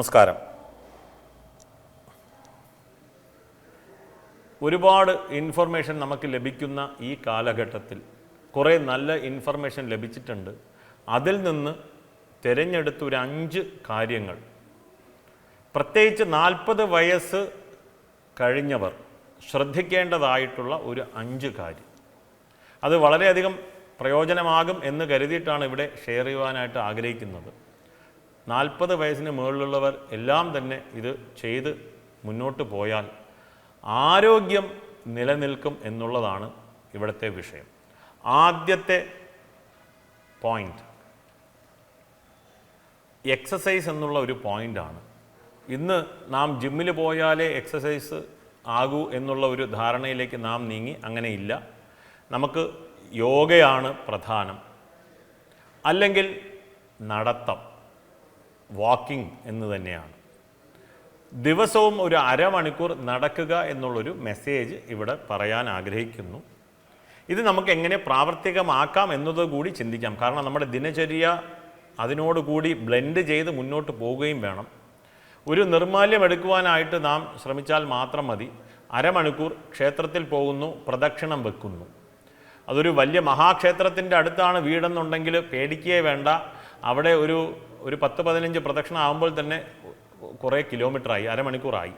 നമസ്കാരം. ഒരുപാട് ഇൻഫർമേഷൻ നമുക്ക് ലഭിക്കുന്ന ഈ കാലഘട്ടത്തിൽ കുറേ നല്ല ഇൻഫർമേഷൻ ലഭിച്ചിട്ടുണ്ട്. അതിൽ നിന്ന് തിരഞ്ഞെടുത്ത ഒരു 5 കാര്യങ്ങൾ, പ്രത്യേകിച്ച് 40 വയസ്സ് കഴിഞ്ഞവർ ശ്രദ്ധിക്കേണ്ടതായിട്ടുള്ള ഒരു 5 കാര്യം. അത് വളരെയധികം പ്രയോജനമാകും എന്ന് കരുതിയിട്ടാണ് ഇവിടെ ഷെയർ ചെയ്യുവാനായിട്ട് ആഗ്രഹിക്കുന്നത്. 40 വയസ്സിന് മുകളിലുള്ളവർ എല്ലാം തന്നെ ഇത് ചെയ്ത് മുന്നോട്ട് പോയാൽ ആരോഗ്യം നിലനിൽക്കും എന്നുള്ളതാണ് ഇവിടുത്തെ വിഷയം. ആദ്യത്തെ പോയിൻ്റ് എക്സസൈസ് എന്നുള്ള ഒരു പോയിൻ്റാണ്. ഇന്ന് നാം ജിമ്മിൽ പോയാലേ എക്സസൈസ് ആകൂ എന്നുള്ള ഒരു ധാരണയിലേക്ക് നാം നീങ്ങി. അങ്ങനെയില്ല. നമുക്ക് യോഗയാണ് പ്രധാനം, അല്ലെങ്കിൽ നടത്തം, വാക്കിംഗ് എന്ന് തന്നെയാണ്. ദിവസവും ഒരു അരമണിക്കൂർ നടക്കുക എന്നുള്ളൊരു മെസ്സേജ് ഇവിടെ പറയാൻ ആഗ്രഹിക്കുന്നു. ഇത് നമുക്ക് എങ്ങനെ പ്രാവർത്തികമാക്കാം എന്നതുകൂടി ചിന്തിക്കാം. കാരണം നമ്മുടെ ദിനചര്യ അതിനോടുകൂടി ബ്ലെൻഡ് ചെയ്ത് മുന്നോട്ട് പോവുകയും വേണം. ഒരു നിർമ്മാല്യം എടുക്കുവാനായിട്ട് നാം ശ്രമിച്ചാൽ മാത്രം മതി. അരമണിക്കൂർ ക്ഷേത്രത്തിൽ പോകുന്നു, പ്രദക്ഷിണം വെക്കുന്നു. അതൊരു വലിയ മഹാക്ഷേത്രത്തിൻ്റെ അടുത്താണ് വീടെന്നുണ്ടെങ്കിൽ പേടിക്കുകയേ വേണ്ട. അവിടെ ഒരു 10-15 പ്രദക്ഷിണം ആകുമ്പോൾ തന്നെ കുറേ കിലോമീറ്ററായി, അരമണിക്കൂറായി.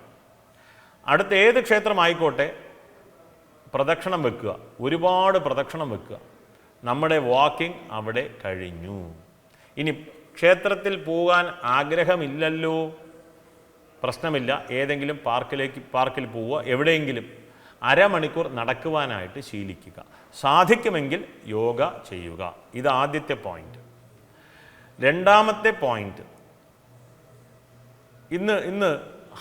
അടുത്ത ഏത് ക്ഷേത്രമായിക്കോട്ടെ പ്രദക്ഷിണം വെക്കുക, ഒരുപാട് പ്രദക്ഷിണം വെക്കുക. നമ്മുടെ വാക്കിംഗ് അവിടെ കഴിഞ്ഞു. ഇനി ക്ഷേത്രത്തിൽ പോകാൻ ആഗ്രഹമില്ലല്ലോ, പ്രശ്നമില്ല. ഏതെങ്കിലും പാർക്കിൽ പോവുക, എവിടെയെങ്കിലും അരമണിക്കൂർ നടക്കുവാനായിട്ട് ശീലിക്കുക. സാധിക്കുമെങ്കിൽ യോഗ ചെയ്യുക. ഇത് ആദ്യത്തെ പോയിന്റ്. രണ്ടാമത്തെ പോയിന്റ്, ഇന്ന്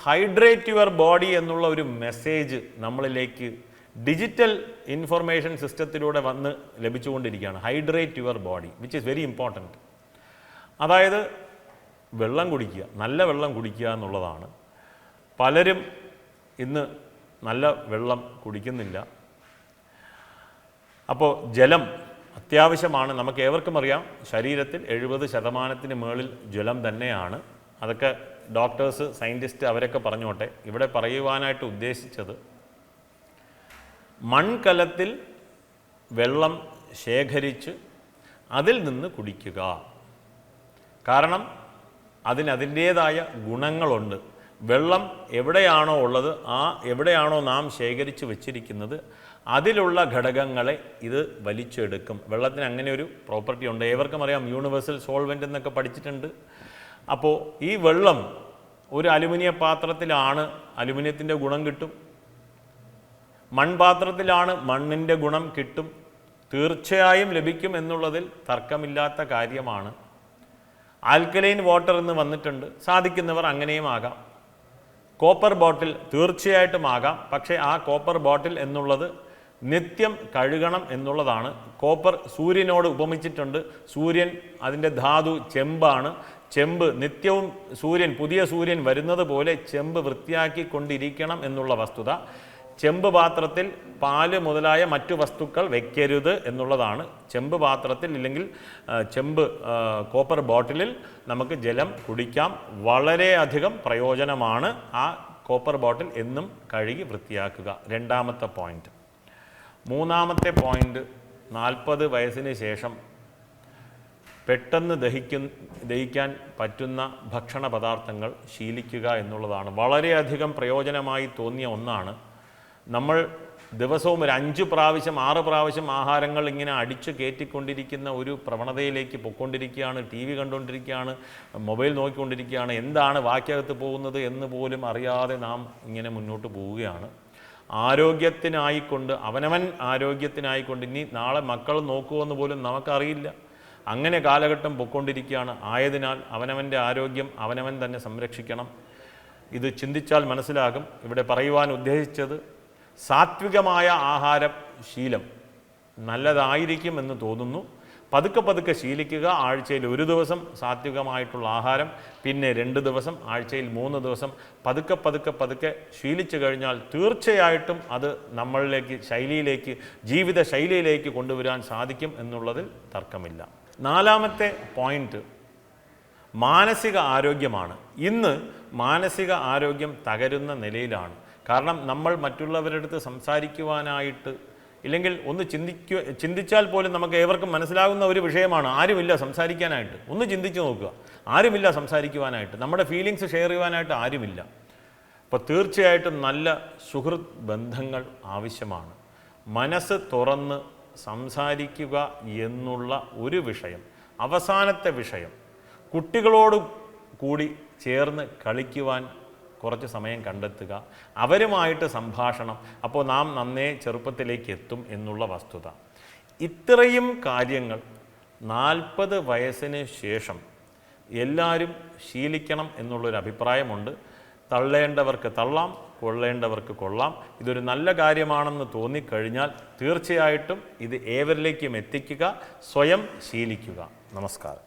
ഹൈഡ്രേറ്റ് യുവർ ബോഡി എന്നുള്ള ഒരു മെസ്സേജ് നമ്മളിലേക്ക് ഡിജിറ്റൽ ഇൻഫർമേഷൻ സിസ്റ്റത്തിലൂടെ വന്ന് ലഭിച്ചുകൊണ്ടിരിക്കുകയാണ്. Hydrate your body, which is very important. അതായത് വെള്ളം കുടിക്കുക, നല്ല വെള്ളം കുടിക്കുക എന്നുള്ളതാണ്. പലരും ഇന്ന് നല്ല വെള്ളം കുടിക്കുന്നില്ല. അപ്പോൾ ജലം അത്യാവശ്യമാണ്. നമുക്ക് ഏവർക്കും അറിയാം, ശരീരത്തിൽ 70% മുകളിൽ ജലം തന്നെയാണ്. അതൊക്കെ ഡോക്ടേഴ്സ്, സയൻറ്റിസ്റ്റ് അവരൊക്കെ പറഞ്ഞോട്ടെ. ഇവിടെ പറയുവാനായിട്ട് ഉദ്ദേശിച്ചത്, മൺകലത്തിൽ വെള്ളം ശേഖരിച്ച് അതിൽ നിന്ന് കുടിക്കുക. കാരണം അതിൻ്റേതായ ഗുണങ്ങളുണ്ട്. വെള്ളം എവിടെയാണോ ഉള്ളത്, എവിടെയാണോ നാം ശേഖരിച്ച് വച്ചിരിക്കുന്നത്, അതിലുള്ള ഘടകങ്ങളെ ഇത് വലിച്ചെടുക്കും. വെള്ളത്തിന് അങ്ങനെ ഒരു പ്രോപ്പർട്ടി ഉണ്ട്. ഏവർക്കും അറിയാം, യൂണിവേഴ്സൽ സോൾവെൻ്റ് എന്നൊക്കെ പഠിച്ചിട്ടുണ്ട്. അപ്പോൾ ഈ വെള്ളം ഒരു അലുമിനിയ പാത്രത്തിലാണ്, അലുമിനിയത്തിൻ്റെ ഗുണം കിട്ടും. മൺപാത്രത്തിലാണ്, മണ്ണിൻ്റെ ഗുണം കിട്ടും. തീർച്ചയായും ലഭിക്കും എന്നുള്ളതിൽ തർക്കമില്ലാത്ത കാര്യമാണ്. ആൽക്കലൈൻ വാട്ടർ എന്ന് വന്നിട്ടുണ്ട്. സാധിക്കുന്നവർ അങ്ങനെയും ആകാം. കോപ്പർ ബോട്ടിൽ തീർച്ചയായിട്ടും ആകാം. പക്ഷേ ആ കോപ്പർ ബോട്ടിൽ എന്നുള്ളത് നിത്യം കഴുകണം എന്നുള്ളതാണ്. കോപ്പർ സൂര്യനോട് ഉപമിച്ചിട്ടുണ്ട്. സൂര്യൻ, അതിൻ്റെ ധാതു ചെമ്പാണ്. ചെമ്പ് നിത്യവും പുതിയ സൂര്യൻ വരുന്നത് പോലെ ചെമ്പ് വൃത്തിയാക്കിക്കൊണ്ടിരിക്കണം എന്നുള്ള വസ്തുത. ചെമ്പ് പാത്രത്തിൽ പാല് മുതലായ മറ്റു വസ്തുക്കൾ വയ്ക്കരുത് എന്നുള്ളതാണ്. ചെമ്പ് പാത്രത്തിൽ, ഇല്ലെങ്കിൽ കോപ്പർ ബോട്ടിലിൽ നമുക്ക് ജലം കുടിക്കാം. വളരെയധികം പ്രയോജനമാണ്. ആ കോപ്പർ ബോട്ടിൽ എന്നും കഴുകി വൃത്തിയാക്കുക. രണ്ടാമത്തെ പോയിന്റ്. മൂന്നാമത്തെ പോയിന്റ്, 40 വയസ്സിന് ശേഷം പെട്ടെന്ന് ദഹിക്കാൻ പറ്റുന്ന ഭക്ഷണ പദാർത്ഥങ്ങൾ ശീലിക്കുക എന്നുള്ളതാണ്. വളരെയധികം പ്രയോജനമായി തോന്നിയ ഒന്നാണ്. നമ്മൾ ദിവസവും ഒരു 5 പ്രാവശ്യം 6 പ്രാവശ്യം ആഹാരങ്ങൾ ഇങ്ങനെ അടിച്ചു കയറ്റിക്കൊണ്ടിരിക്കുന്ന ഒരു പ്രവണതയിലേക്ക് പൊയ്ക്കൊണ്ടിരിക്കുകയാണ്. TV കണ്ടുകൊണ്ടിരിക്കുകയാണ്, മൊബൈൽ നോക്കിക്കൊണ്ടിരിക്കുകയാണ്. എന്താണ് വാക്കകത്ത് പോകുന്നത് എന്ന് പോലും അറിയാതെ നാം ഇങ്ങനെ മുന്നോട്ട് പോവുകയാണ്. ആരോഗ്യത്തിനായിക്കൊണ്ട്, അവനവൻ ആരോഗ്യത്തിനായിക്കൊണ്ട്, ഇനി നാളെ മക്കൾ നോക്കുമെന്ന് പോലും നമുക്കറിയില്ല. അങ്ങനെ കാലഘട്ടം പൊയ്ക്കൊണ്ടിരിക്കുകയാണ്. ആയതിനാൽ അവനവൻ്റെ ആരോഗ്യം അവനവൻ തന്നെ സംരക്ഷിക്കണം. ഇത് ചിന്തിച്ചാൽ മനസ്സിലാകും. ഇവിടെ പറയുവാൻ ഉദ്ദേശിച്ചത്, സാത്വികമായ ആഹാരശീലം നല്ലതായിരിക്കും എന്ന് തോന്നുന്നു. പതുക്കെ ശീലിക്കുക. ആഴ്ചയിൽ 1 ദിവസം സാത്വികമായിട്ടുള്ള ആഹാരം, പിന്നെ 2 ദിവസം, ആഴ്ചയിൽ 3 ദിവസം, പതുക്കെ ശീലിച്ചു കഴിഞ്ഞാൽ തീർച്ചയായിട്ടും അത് നമ്മളിലേക്ക് ജീവിത ശൈലിയിലേക്ക് കൊണ്ടുവരാൻ സാധിക്കും എന്നുള്ളതിൽ തർക്കമില്ല. നാലാമത്തെ പോയിന്റ്, മാനസിക ആരോഗ്യമാണ്. ഇന്ന് മാനസിക ആരോഗ്യം തകരുന്ന നിലയിലാണ്. കാരണം നമ്മൾ മറ്റുള്ളവരുടെ അടുത്ത് സംസാരിക്കുവാനായിട്ട് ഇല്ലെങ്കിൽ ഒന്ന് ചിന്തിച്ചാൽ പോലും നമുക്ക് ഏവർക്കും മനസ്സിലാകുന്ന ഒരു വിഷയമാണ്. ആരുമില്ല സംസാരിക്കാനായിട്ട്. ഒന്ന് ചിന്തിച്ച് നോക്കുക, ആരുമില്ല സംസാരിക്കുവാനായിട്ട്, നമ്മുടെ ഫീലിങ്സ് ഷെയർ ചെയ്യുവാനായിട്ട് ആരുമില്ല. അപ്പോൾ തീർച്ചയായിട്ടും നല്ല സുഹൃത്ത് ബന്ധങ്ങൾ ആവശ്യമാണ്. മനസ്സ് തുറന്ന് സംസാരിക്കുക എന്നുള്ള ഒരു വിഷയം, അവസാനത്തെ വിഷയം. കുട്ടികളോട് കൂടി ചേർന്ന് കളിക്കുവാൻ കുറച്ച് സമയം കണ്ടെത്തുക, അവരുമായിട്ട് സംഭാഷണം. അപ്പോൾ നാം നന്നേ ചെറുപ്പത്തിലേക്ക് എത്തും എന്നുള്ള വസ്തുത. ഇത്രയും കാര്യങ്ങൾ 40 വയസ്സിന് ശേഷം എല്ലാവരും ശീലിക്കണം എന്നുള്ളൊരു അഭിപ്രായമുണ്ട്. തള്ളേണ്ടവർക്ക് തള്ളാം, കൊള്ളേണ്ടവർക്ക് കൊള്ളാം. ഇതൊരു നല്ല കാര്യമാണെന്ന് തോന്നിക്കഴിഞ്ഞാൽ തീർച്ചയായിട്ടും ഇത് ഏവരിലേക്കും എത്തിക്കുക, സ്വയം ശീലിക്കുക. നമസ്കാരം.